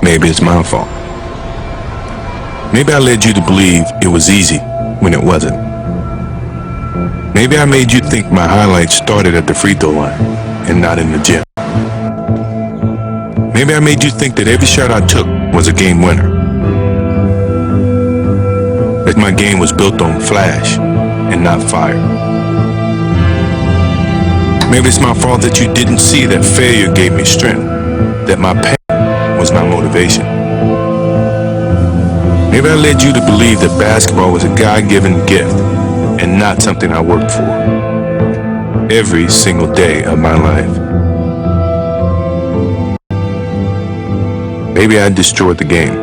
maybe it's my fault. Maybe I led you to believe it was easy when it wasn't. Maybe I made you think my highlights started at the free throw line and not in the gym. Maybe I made you think that every shot I took was a game winner. That my game was built on flash and not fire. Maybe it's my fault that you didn't see that failure gave me strength, that my pain was my motivation. Maybe I led you to believe that basketball was a God-given gift and not something I worked for every single day of my life. Maybe I destroyed the game.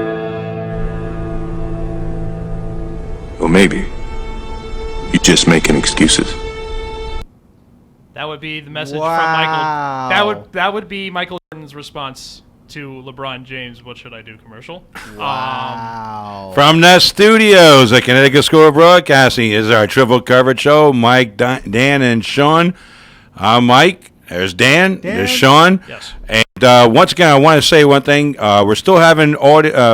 Or maybe you're just making excuses. That would be the message Wow. from Michael. That would be Michael Jordan's response to LeBron James. What should I do? Commercial. Wow. From the studios at Connecticut School of Broadcasting is our triple coverage show. Mike, Dan, and Sean. I'm Mike. There's Dan. There's Sean. Yes. And once again, I want to say one thing. We're still having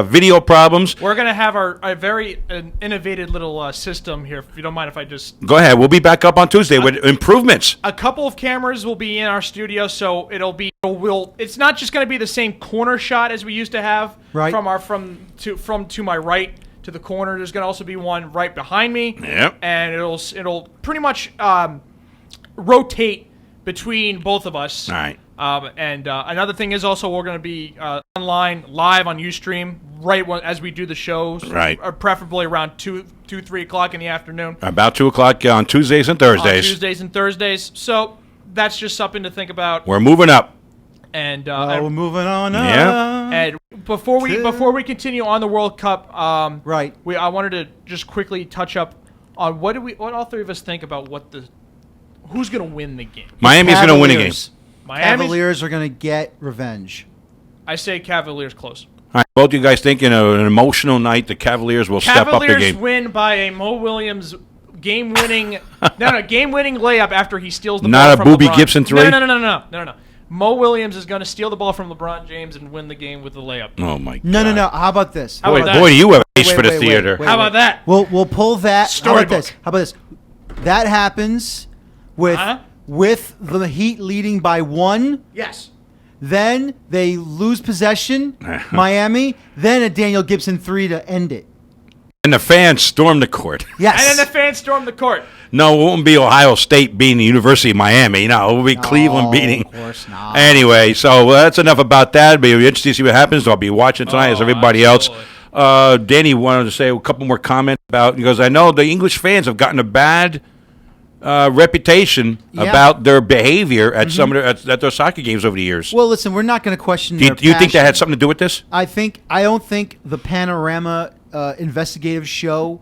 video problems. We're gonna have a very innovative little system here. If you don't mind, if I just Go ahead. We'll be back up on Tuesday with improvements. a couple of cameras will be in our studio, so it's not just going to be the same corner shot as we used to have Right. from to my right to the corner. There's going to also be one right behind me. Yep. And it'll pretty much rotate between both of us. All right. And another thing is also we're going to be online live on Ustream as we do the shows. Right. Preferably around 3 o'clock in the afternoon. About 2 o'clock on Tuesdays and Thursdays. On Tuesdays and Thursdays. So that's just something to think about. We're moving up. And we're moving on up. Yeah. and before we continue on the World Cup, Right. I wanted to just quickly touch up on what all three of us think about who's going to win the game. Miami's going to win a game. Cavaliers are going to get revenge. I say Cavaliers close. All right, both of you guys think in an emotional night the Cavaliers will step up the Cavaliers game. win by a Mo Williams game-winning game-winning layup after he steals the ball Not a from Boobie LeBron. Gibson three? No. Mo Williams is going to steal the ball from LeBron James and win the game with the layup. Oh, my God. No. How about this? How about that? Boy, do you have a face Wait, for the wait, theater. wait. How about that? We'll pull that. How about this? Storybook. How about this? That happens with the Heat leading by 1. Yes. Then they lose possession, Miami. Then a Daniel Gibson 3 to end it. And the fans storm the court. Yes. And then the fans storm the court. No, it won't be Ohio State beating the University of Miami. No, it will be Cleveland beating. Of course not. Anyway, so that's enough about that. It'll be interesting to see what happens. I'll be watching tonight as everybody absolutely. else. Danny wanted to say a couple more comments because I know the English fans have gotten a bad reputation about their behavior at some of at their soccer games over the years. Well, listen, we're not going to question Do their you think that passion. had something to do with this? I don't think the Panorama investigative show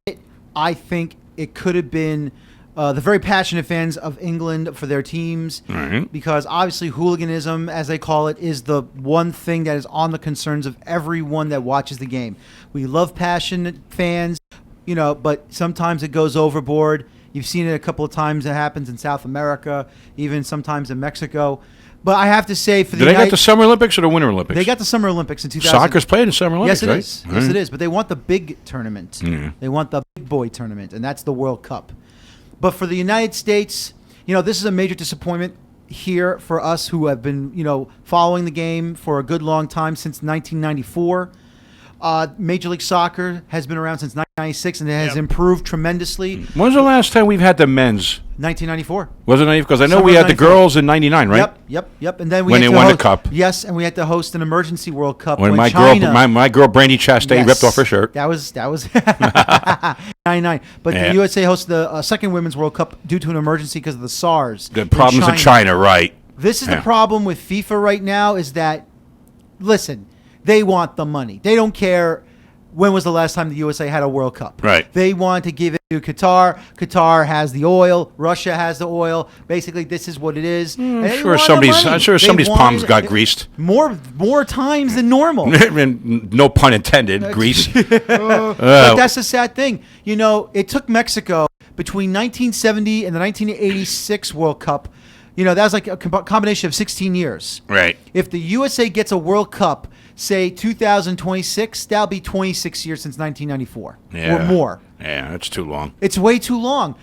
did. I think it could have been the very passionate fans of England for their teams, because obviously hooliganism, as they call it, is the one thing that is on the concerns of everyone that watches the game. We love passionate fans, but sometimes it goes overboard. You've seen it a couple of times. It happens in South America, even sometimes in Mexico. But I have to say, for the Did they get the Summer Olympics or the Winter Olympics? They got the Summer Olympics in 2000. Soccer's played in Summer Olympics, Yes, it right? is. Yes, it is. But they want the big tournament. They want the big boy tournament, and that's the World Cup. But for the United States, this is a major disappointment here for us who have been, following the game for a good long time, since 1994. Major League Soccer has been around since 1996, and it has improved tremendously. When's the last time we've had the men's? 1994. Wasn't it? Because I know Summer we of had the 94. girls in 99, right? Yep. And then we When had they to won the host, cup. Yes, and we had to host an emergency World Cup When my China, girl, my girl Brandy Chastain ripped off her shirt. That was 99. But the USA hosted the second Women's World Cup due to an emergency because of the SARS. The problems in China, right? This is the problem with FIFA right now is that, listen, they want the money. They don't care when was the last time the USA had a World Cup. Right. They want to give it to Qatar. Qatar has the oil. Russia has the oil. Basically, this is what it is. And they want the money. I'm sure They somebody's want palms it- got greased. More times than normal. No pun intended, grease. But that's the sad thing. It took Mexico between 1970 and the 1986 World Cup You know, that was like a combination of 16 years. Right. If the USA gets a World Cup, say 2026, that'll be 26 years since 1994 or more. Yeah, that's too long. It's way too long.